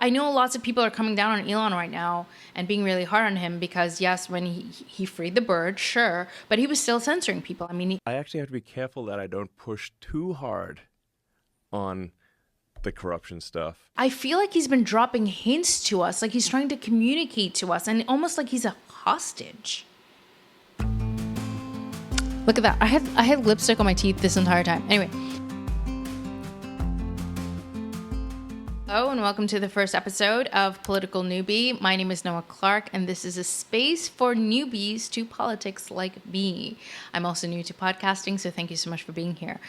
I know lots of people are coming down on Elon right now and being really hard on him because, yes, when he freed the bird, sure, but he was still censoring people. I mean, I actually have to be careful that I don't push too hard on the corruption stuff. I feel like he's been dropping hints to us, like he's trying to communicate to us, and almost like he's a hostage. Look at that. I had lipstick on my teeth this entire time. Anyway. Hello and welcome to the first episode of Political Newbie. My name is Noah Clark and this is a space for newbies to politics like me. I'm also new to podcasting, so thank you so much for being here.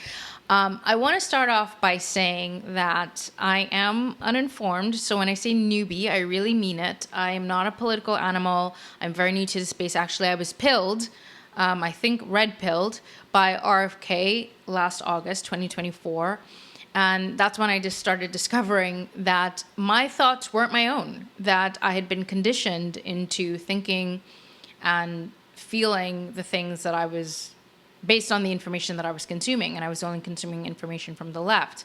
I want to start off by saying that I am uninformed, so when I say newbie, I really mean it. I am not a political animal. I'm very new to the space. Actually, I was pilled, I think red-pilled, by RFK last August 2024. And that's when I just started discovering that my thoughts weren't my own, that I had been conditioned into thinking and feeling the things that I was based on the information that I was consuming, and I was only consuming information from the left.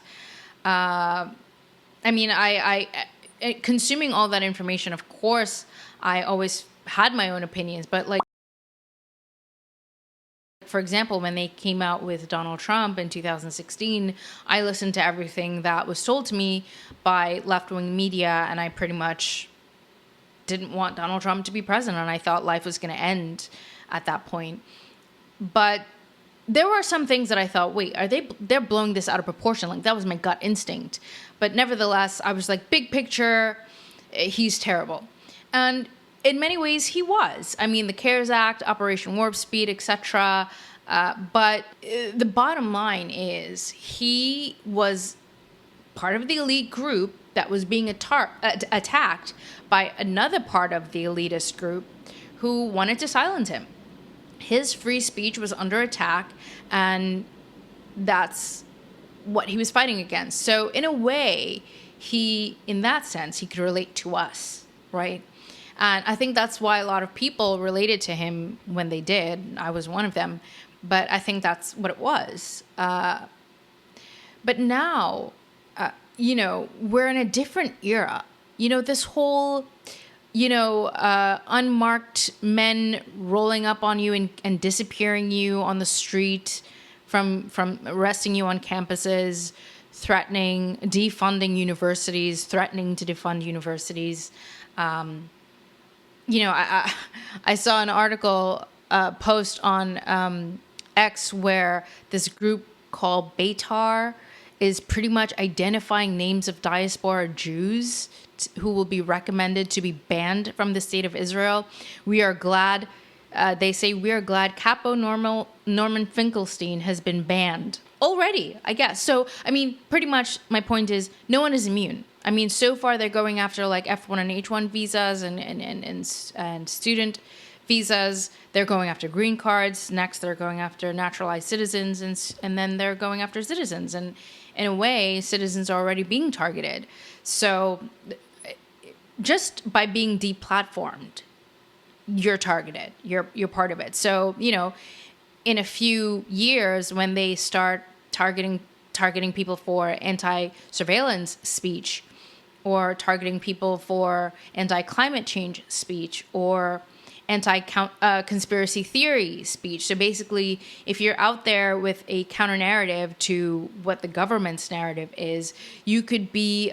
Consuming all that information, of course, I always had my own opinions, but like, for example, when they came out with Donald Trump in 2016, I listened to everything that was told to me by left-wing media, and I pretty much didn't want Donald Trump to be president, and I thought life was going to end at that point. But there were some things that I thought, wait, they're blowing this out of proportion? Like, that was my gut instinct. But nevertheless, I was like, big picture, he's terrible. And in many ways, he was. I mean, the CARES Act, Operation Warp Speed, etc. But the bottom line is he was part of the elite group that was being attacked by another part of the elitist group who wanted to silence him. His free speech was under attack, and that's what he was fighting against. So in a way, in that sense, he could relate to us, right? And I think that's why a lot of people related to him when they did. I was one of them. But I think that's what it was. But now, we're in a different era. This whole, unmarked men rolling up on you and disappearing you on the street, from arresting you on campuses, threatening, defunding universities, threatening to defund universities. I saw an article post on X where this group called Beitar is pretty much identifying names of diaspora Jews who will be recommended to be banned from the state of Israel. We are glad, they say, we are glad Capo Norman Finkelstein has been banned already, I guess. So, I mean, pretty much my point is no one is immune. I mean, so far they're going after like F1 and H1 visas and student visas. They're going after green cards. Next, they're going after naturalized citizens, and then they're going after citizens. And in a way, citizens are already being targeted. So just by being deplatformed, you're targeted. You're part of it. So, in a few years, when they start targeting people for anti-surveillance speech, or targeting people for anti-climate change speech, or anti-conspiracy theory speech. So basically, if you're out there with a counter-narrative to what the government's narrative is, you could be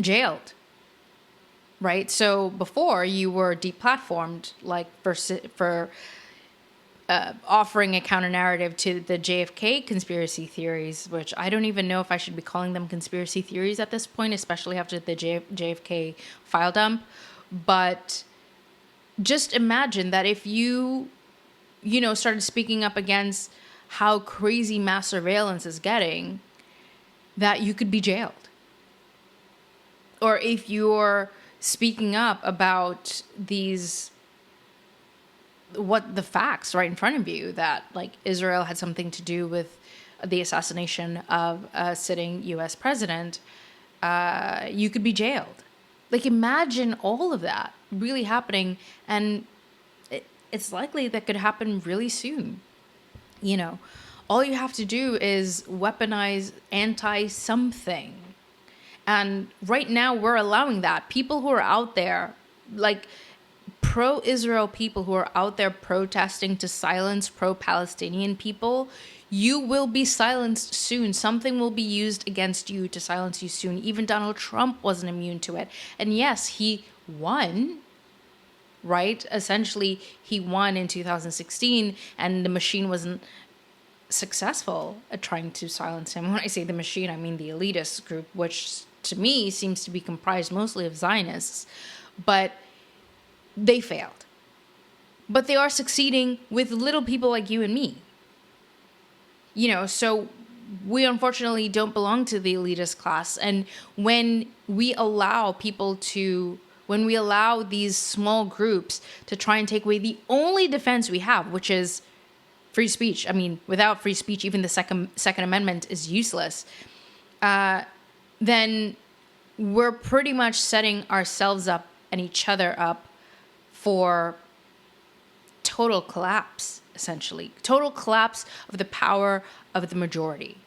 jailed, right? So before, you were deplatformed, like for offering a counter-narrative to the JFK conspiracy theories, which I don't even know if I should be calling them conspiracy theories at this point, especially after the JFK file dump. But just imagine that if you started speaking up against how crazy mass surveillance is getting, that you could be jailed. Or if you're speaking up about what the facts right in front of you, that like Israel had something to do with the assassination of a sitting U.S. president, you could be jailed. Like, imagine all of that really happening, and it's likely that could happen really soon. All you have to do is weaponize anti-something, And right now we're allowing that. People who are out there, like pro-Israel people who are out there protesting to silence pro-Palestinian people, you will be silenced soon. Something will be used against you to silence you soon. Even Donald Trump wasn't immune to it. And yes, he won, right? Essentially, he won in 2016, and the machine wasn't successful at trying to silence him. When I say the machine, I mean the elitist group, which to me seems to be comprised mostly of Zionists. But they failed. But they are succeeding with little people like you and me. You know, so we unfortunately don't belong to the elitist class. And when we allow when we allow these small groups to try and take away the only defense we have, which is free speech. I mean, without free speech, even the Second Amendment is useless. Then we're pretty much setting ourselves up and each other up for total collapse, essentially. Total collapse of the power of the majority,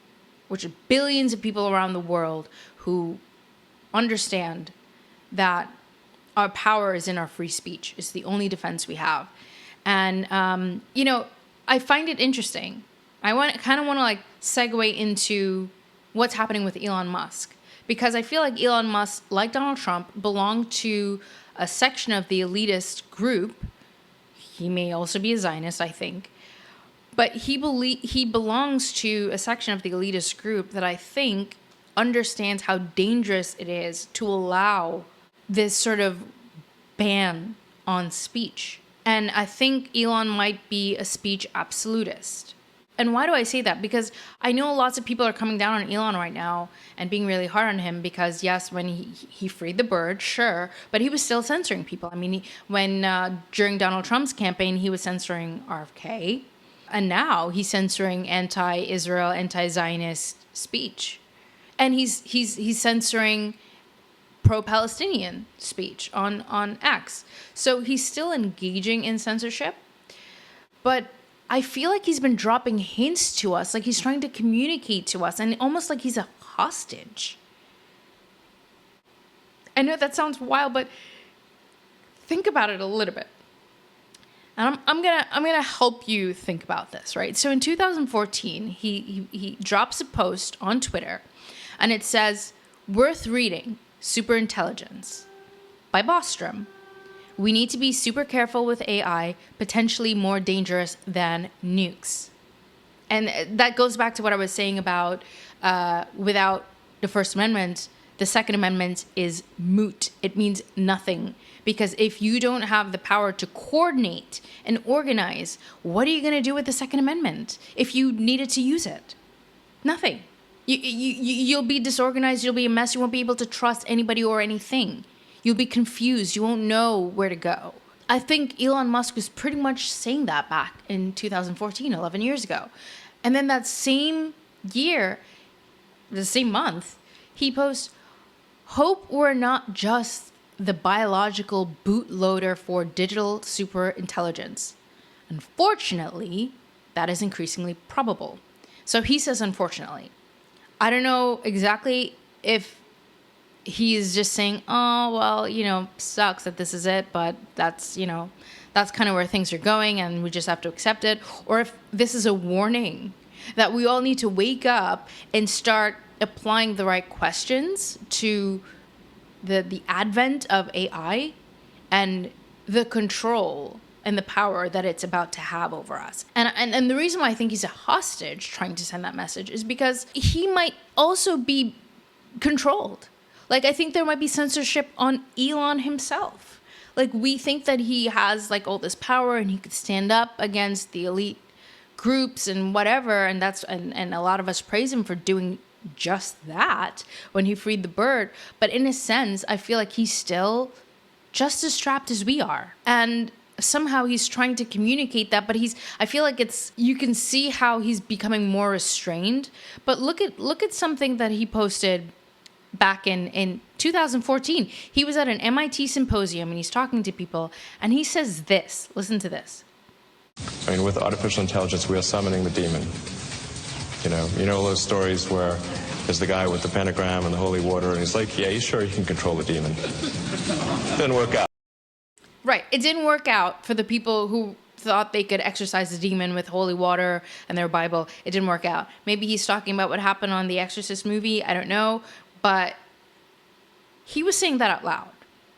which are billions of people around the world who understand that our power is in our free speech. It's the only defense we have. And, you know, I find it interesting. I kind of want to like segue into what's happening with Elon Musk, because I feel like Elon Musk, like Donald Trump, belong to a section of the elitist group. He may also be a Zionist, I think. But he belongs to a section of the elitist group that I think understands how dangerous it is to allow this sort of ban on speech. And I think Elon might be a speech absolutist. And why do I say that? Because I know lots of people are coming down on Elon right now and being really hard on him because, yes, when he freed the bird, sure, but he was still censoring people. I mean, during Donald Trump's campaign, he was censoring RFK, and now he's censoring anti-Israel, anti-Zionist speech. And he's censoring pro-Palestinian speech on X. So he's still engaging in censorship, but I feel like he's been dropping hints to us, like he's trying to communicate to us, and almost like he's a hostage. I know that sounds wild, but think about it a little bit. And I'm gonna help you think about this, right? So in 2014, he drops a post on Twitter, and it says, "Worth reading, Superintelligence by Bostrom. We need to be super careful with AI, potentially more dangerous than nukes." And that goes back to what I was saying about without the First Amendment, the Second Amendment is moot. It means nothing. Because if you don't have the power to coordinate and organize, what are you going to do with the Second Amendment if you needed to use it? Nothing. You'll be disorganized. You'll be a mess. You won't be able to trust anybody or anything. You'll be confused. You won't know where to go. I think Elon Musk was pretty much saying that back in 2014, 11 years ago. And then that same year, the same month, he posts, "Hope we're not just the biological bootloader for digital superintelligence. Unfortunately, that is increasingly probable." So he says unfortunately. I don't know exactly if he's just saying, "Oh, well, you know, sucks that this is it, but that's, you know, that's kind of where things are going and we just have to accept it," or if this is a warning that we all need to wake up and start applying the right questions to the advent of AI and the control and the power that it's about to have over us. And the reason why I think he's a hostage trying to send that message is because he might also be controlled. Like, I think there might be censorship on Elon himself. Like, we think that he has like all this power and he could stand up against the elite groups and whatever, and a lot of us praise him for doing just that when he freed the bird. But in a sense, I feel like he's still just as trapped as we are. And somehow he's trying to communicate that, but I feel like you can see how he's becoming more restrained. But look at something that he posted back in 2014. He was at an MIT symposium and he's talking to people and he says this. Listen to this. I mean, with artificial intelligence, we are summoning the demon. You know all those stories where is the guy with the pentagram and the holy water, and he's like, yeah, he's sure he can control the demon. Didn't work out. Right. It didn't work out for the people who thought they could exorcise the demon with holy water and their Bible. It didn't work out. Maybe he's talking about what happened on the Exorcist movie. I don't know. But he was saying that out loud.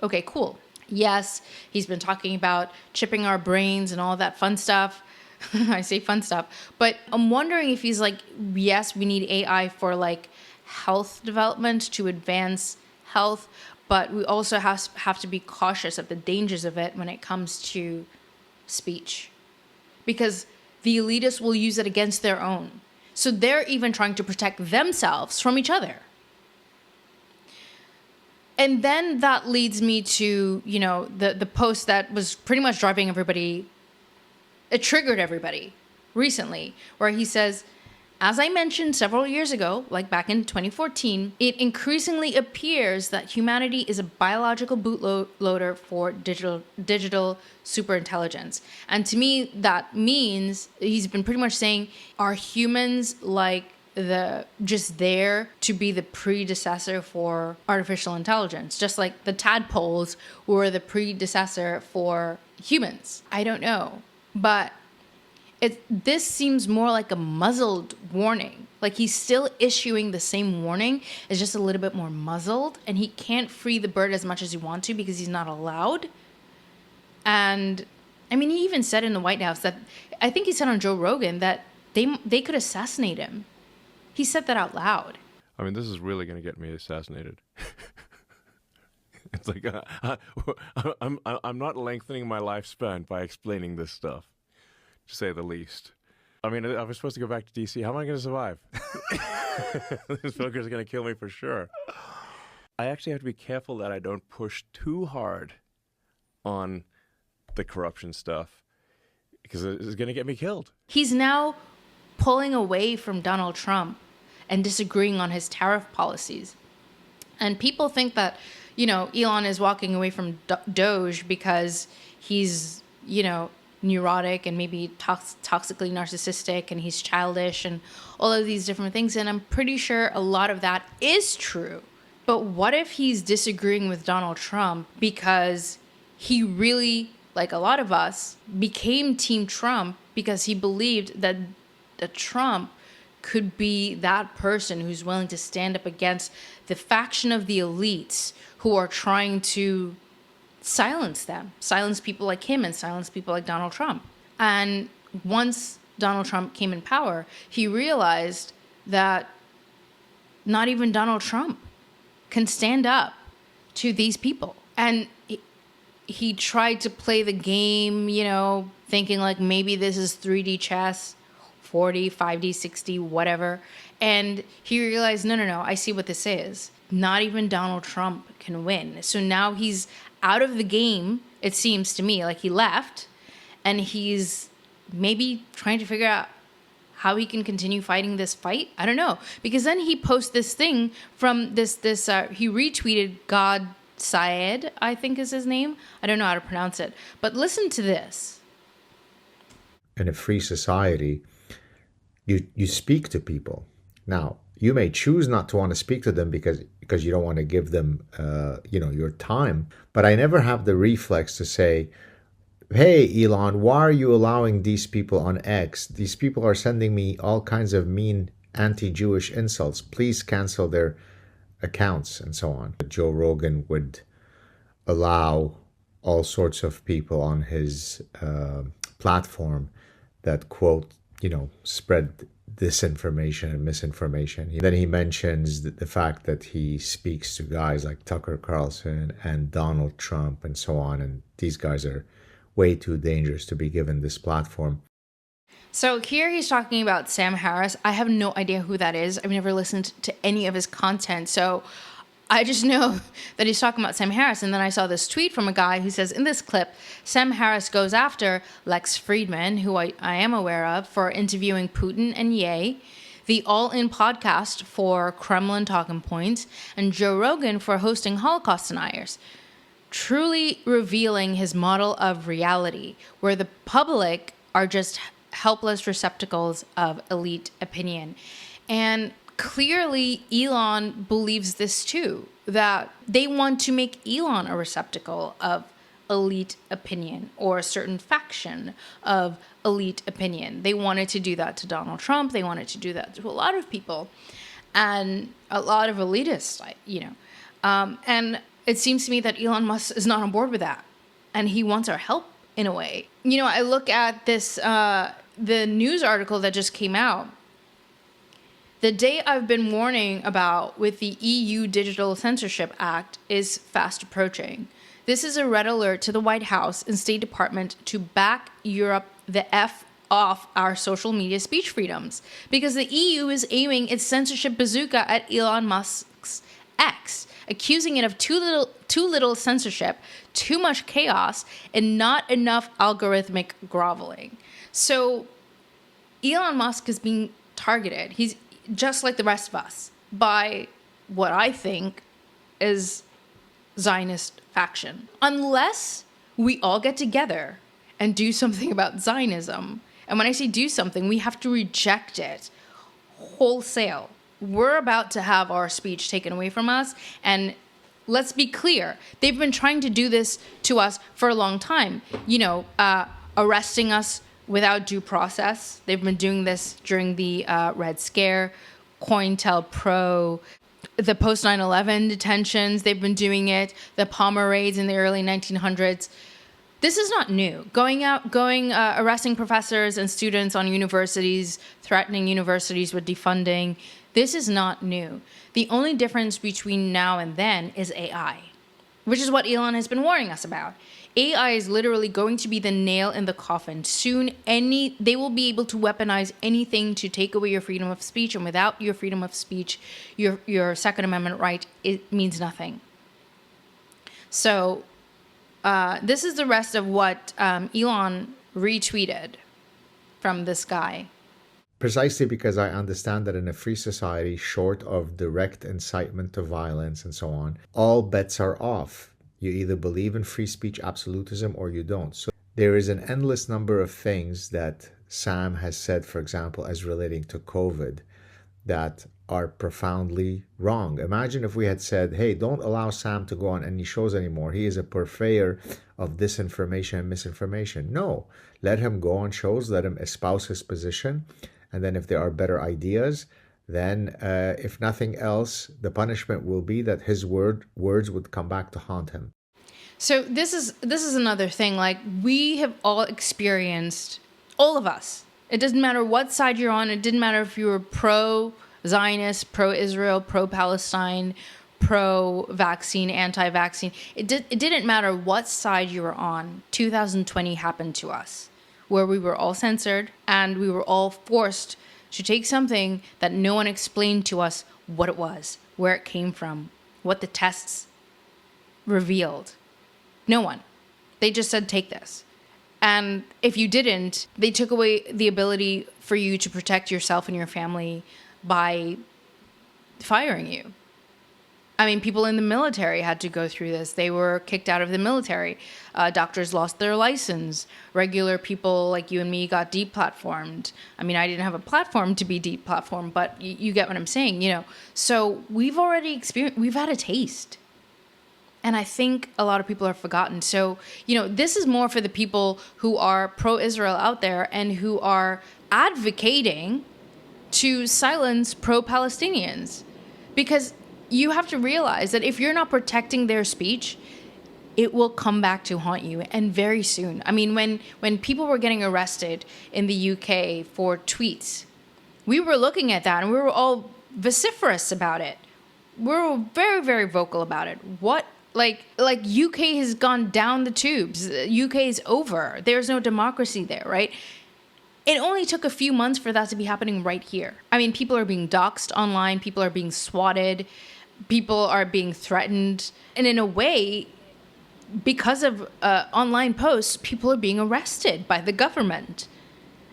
Okay, cool. Yes, he's been talking about chipping our brains and all that fun stuff. I say fun stuff. But I'm wondering if he's like, yes, we need AI for like health development to advance health, but we also have to be cautious of the dangers of it when it comes to speech. Because the elitists will use it against their own. So they're even trying to protect themselves from each other. And then that leads me to, you know, the post that was pretty much driving everybody. It triggered everybody recently, where he says, as I mentioned several years ago, like back in 2014, it increasingly appears that humanity is a biological bootloader for digital superintelligence. And to me, that means he's been pretty much saying, are humans like just there to be the predecessor for artificial intelligence, just like the tadpoles were the predecessor for humans? I don't know, but this seems more like a muzzled warning. Like he's still issuing the same warning, it's just a little bit more muzzled, and he can't free the bird as much as he wants to because he's not allowed. And I mean, he even said in the White House that, I think he said on Joe Rogan that they could assassinate him. He said that out loud. I mean, this is really going to get me assassinated. It's like I'm not lengthening my lifespan by explaining this stuff, to say the least. I mean, I was supposed to go back to D.C. How am I going to survive? This fucker's going to kill me for sure. I actually have to be careful that I don't push too hard on the corruption stuff, because it's going to get me killed. He's now pulling away from Donald Trump and disagreeing on his tariff policies. And people think that, you know, Elon is walking away from Doge because he's, you know, neurotic and maybe toxically narcissistic, and he's childish and all of these different things. And I'm pretty sure a lot of that is true. But what if he's disagreeing with Donald Trump because he really, like a lot of us, became Team Trump because he believed that Trump could be that person who's willing to stand up against the faction of the elites who are trying to silence people like him and silence people like Donald Trump. And once Donald Trump came in power, he realized that not even Donald Trump can stand up to these people. And he tried to play the game, you know, thinking like maybe this is 3D chess, 4D, 5D, 6D, whatever. And he realized, no, I see what this is. Not even Donald Trump can win. So now he's out of the game, it seems to me, like he left, and he's maybe trying to figure out how he can continue fighting this fight. I don't know. Because then he posts this thing from he retweeted God Syed, I think is his name. I don't know how to pronounce it. But listen to this. In a free society, you speak to people. Now, you may choose not to want to speak to them because you don't want to give them your time. But I never have the reflex to say, hey, Elon, why are you allowing these people on X? These people are sending me all kinds of mean anti-Jewish insults. Please cancel their accounts and so on. Joe Rogan would allow all sorts of people on his platform that, quote, spread disinformation and misinformation. Then he mentions the fact that he speaks to guys like Tucker Carlson and Donald Trump and so on, and these guys are way too dangerous to be given this platform. So here he's talking about Sam Harris. I have no idea who that is. I've never listened to any of his content. So I just know that he's talking about Sam Harris. And then I saw this tweet from a guy who says, in this clip, Sam Harris goes after Lex Fridman, who I am aware of, for interviewing Putin and Ye, the All In podcast for Kremlin Talking Points, and Joe Rogan for hosting Holocaust deniers, truly revealing his model of reality, where the public are just helpless receptacles of elite opinion. And clearly Elon believes this too, that they want to make Elon a receptacle of elite opinion or a certain faction of elite opinion. They wanted to do that to Donald Trump. They wanted to do that to a lot of people and a lot of elitists, and it seems to me that Elon Musk is not on board with that, and he wants our help in a way. I look at this, the news article that just came out. The day I've been warning about with the EU Digital Censorship Act is fast approaching. This is a red alert to the White House and State Department to back Europe the F off our social media speech freedoms, because the EU is aiming its censorship bazooka at Elon Musk's X, accusing it of too little censorship, too much chaos, and not enough algorithmic groveling. So Elon Musk is being targeted. He's just like the rest of us by what I think is Zionist faction. Unless we all get together and do something about Zionism. And when I say do something, we have to reject it wholesale. We're about to have our speech taken away from us. And let's be clear, they've been trying to do this to us for a long time. Arresting us without due process. They've been doing this during the Red Scare, COINTELPRO, the post 9/11 detentions. They've been doing it. The Palmer raids in the early 1900s. This is not new. Arresting professors and students on universities, threatening universities with defunding. This is not new. The only difference between now and then is AI, which is what Elon has been warning us about. AI is literally going to be the nail in the coffin. Soon, they will be able to weaponize anything to take away your freedom of speech, and without your freedom of speech, your Second Amendment right, it means nothing. So, this is the rest of what Elon retweeted from this guy. Precisely because I understand that in a free society, short of direct incitement to violence and so on, all bets are off. You either believe in free speech absolutism or you don't. So there is an endless number of things that Sam has said, for example, as relating to COVID, that are profoundly wrong. Imagine if we had said, hey, don't allow Sam to go on any shows anymore. He is a purveyor of disinformation and misinformation. No, let him go on shows, let him espouse his position. And then if there are better ideas, then if nothing else, the punishment will be that his words would come back to haunt him. So this is another thing. Like, we have all experienced, all of us. It doesn't matter what side you're on. It didn't matter if you were pro-Zionist, pro-Israel, pro-Palestine, pro-vaccine, anti-vaccine. It didn't matter what side you were on. 2020 happened to us, where we were all censored and we were all forced to take something that no one explained to us what it was, where it came from, what the tests revealed. No one. They just said, take this. And if you didn't, they took away the ability for you to protect yourself and your family by firing you. I mean, people in the military had to go through this. They were kicked out of the military. Doctors lost their license. Regular people like you and me got deplatformed. I mean, I didn't have a platform to be deplatformed, but you get what I'm saying, So we've already we've had a taste. And I think a lot of people are forgotten. So, this is more for the people who are pro-Israel out there and who are advocating to silence pro-Palestinians. Because you have to realize that if you're not protecting their speech, it will come back to haunt you, and very soon. I mean, when people were getting arrested in the UK for tweets, we were looking at that and we were all vociferous about it. We were very, very vocal about it. Like UK has gone down the tubes. UK is over. There's no democracy there, right? It only took a few months for that to be happening right here. I mean, people are being doxxed online. People are being swatted. People are being threatened. And in a way, because of online posts, people are being arrested by the government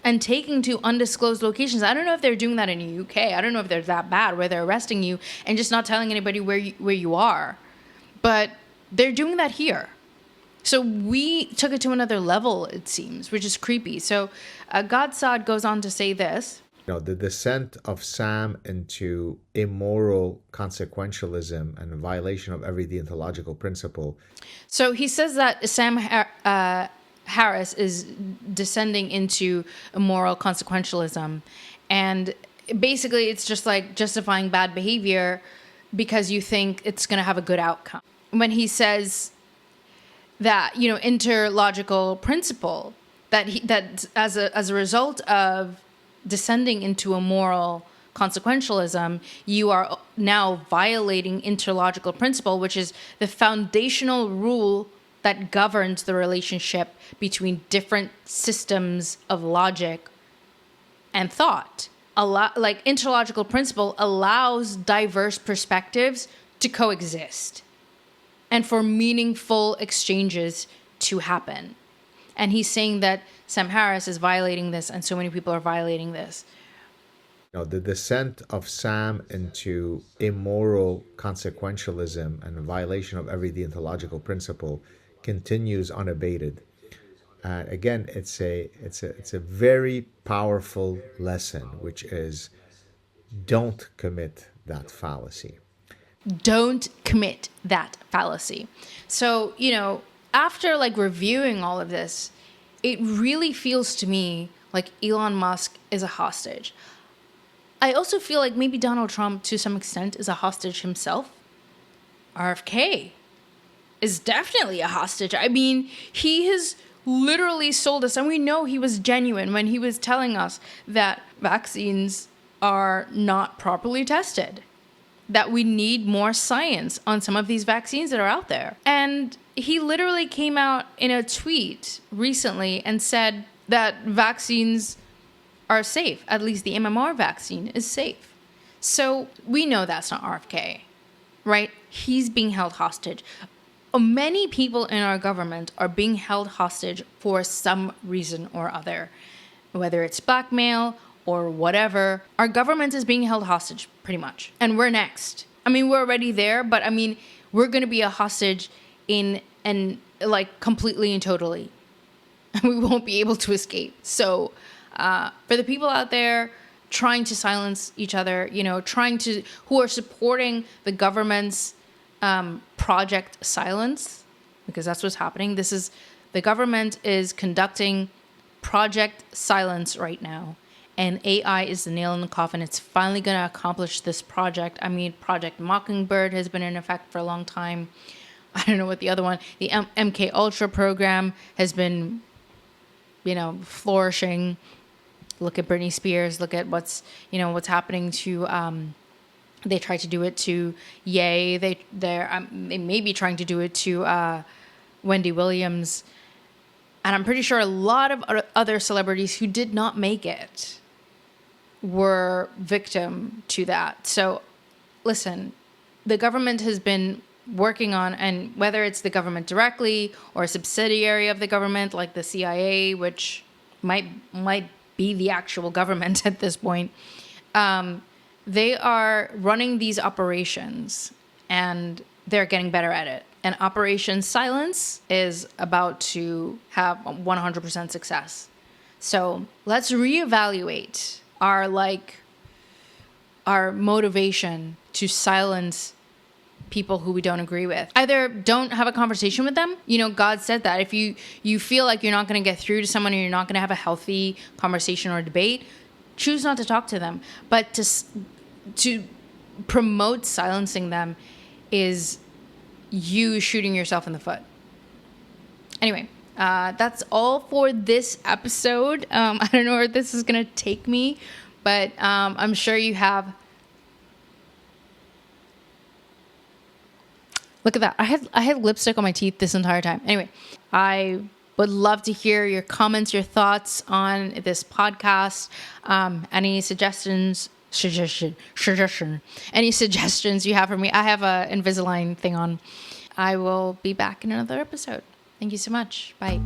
and taken to undisclosed locations. I don't know if they're doing that in the UK. I don't know if they're that bad where they're arresting you and just not telling anybody where you are. But they're doing that here. So we took it to another level, it seems, which is creepy. So Godsod goes on to say this. The descent of Sam into immoral consequentialism and violation of every deontological principle. So he says that Sam Harris is descending into immoral consequentialism. And basically, it's just like justifying bad behavior because you think it's going to have a good outcome. When he says that, interlogical principle, that as a result of descending into a moral consequentialism, you are now violating interlogical principle, which is the foundational rule that governs the relationship between different systems of logic and thought. Interlogical principle allows diverse perspectives to coexist and for meaningful exchanges to happen. And he's saying that Sam Harris is violating this, and so many people are violating this. The descent of Sam into immoral consequentialism and violation of every deontological principle continues unabated. And again, it's a very powerful lesson, which is don't commit that fallacy. Don't commit that fallacy. So, after reviewing all of this, it really feels to me like Elon Musk is a hostage. I also feel like maybe Donald Trump, to some extent, is a hostage himself. RFK is definitely a hostage. I mean, he has literally sold us, and we know he was genuine when he was telling us that vaccines are not properly tested, that we need more science on some of these vaccines that are out there. And he literally came out in a tweet recently and said that vaccines are safe. At least the MMR vaccine is safe. So we know that's not RFK, right? He's being held hostage. Many people in our government are being held hostage for some reason or other, whether it's blackmail or whatever. Our government is being held hostage pretty much. And we're next. I mean, we're already there, but I mean, we're going to be a hostage completely and totally. And we won't be able to escape. So for the people out there trying to silence each other, who are supporting the government's Project Silence, because that's what's happening. The government is conducting Project Silence right now. And AI is the nail in the coffin. It's finally going to accomplish this project. I mean, Project Mockingbird has been in effect for a long time. I don't know what the other one, the MK Ultra program has been, flourishing. Look at Britney Spears. Look at what's happening to, they tried to do it to Ye. They may be trying to do it to Wendy Williams. And I'm pretty sure a lot of other celebrities who did not make it were victim to that. So listen, the government has been working on, and whether it's the government directly or a subsidiary of the government like the CIA, which might be the actual government at this point, they are running these operations and they're getting better at it. And Operation Silence is about to have 100% success. So let's reevaluate our motivation to silence people who we don't agree with. Either don't have a conversation with them. God said that if you feel like you're not going to get through to someone or you're not going to have a healthy conversation or debate, choose not to talk to them. But to promote silencing them is you shooting yourself in the foot. Anyway, that's all for this episode. I don't know where this is going to take me, but I'm sure you have. Look at that. I had lipstick on my teeth this entire time. Anyway, I would love to hear your comments, your thoughts on this podcast. Any suggestions any suggestions you have for me. I have a Invisalign thing on. I will be back in another episode. Thank you so much. Bye.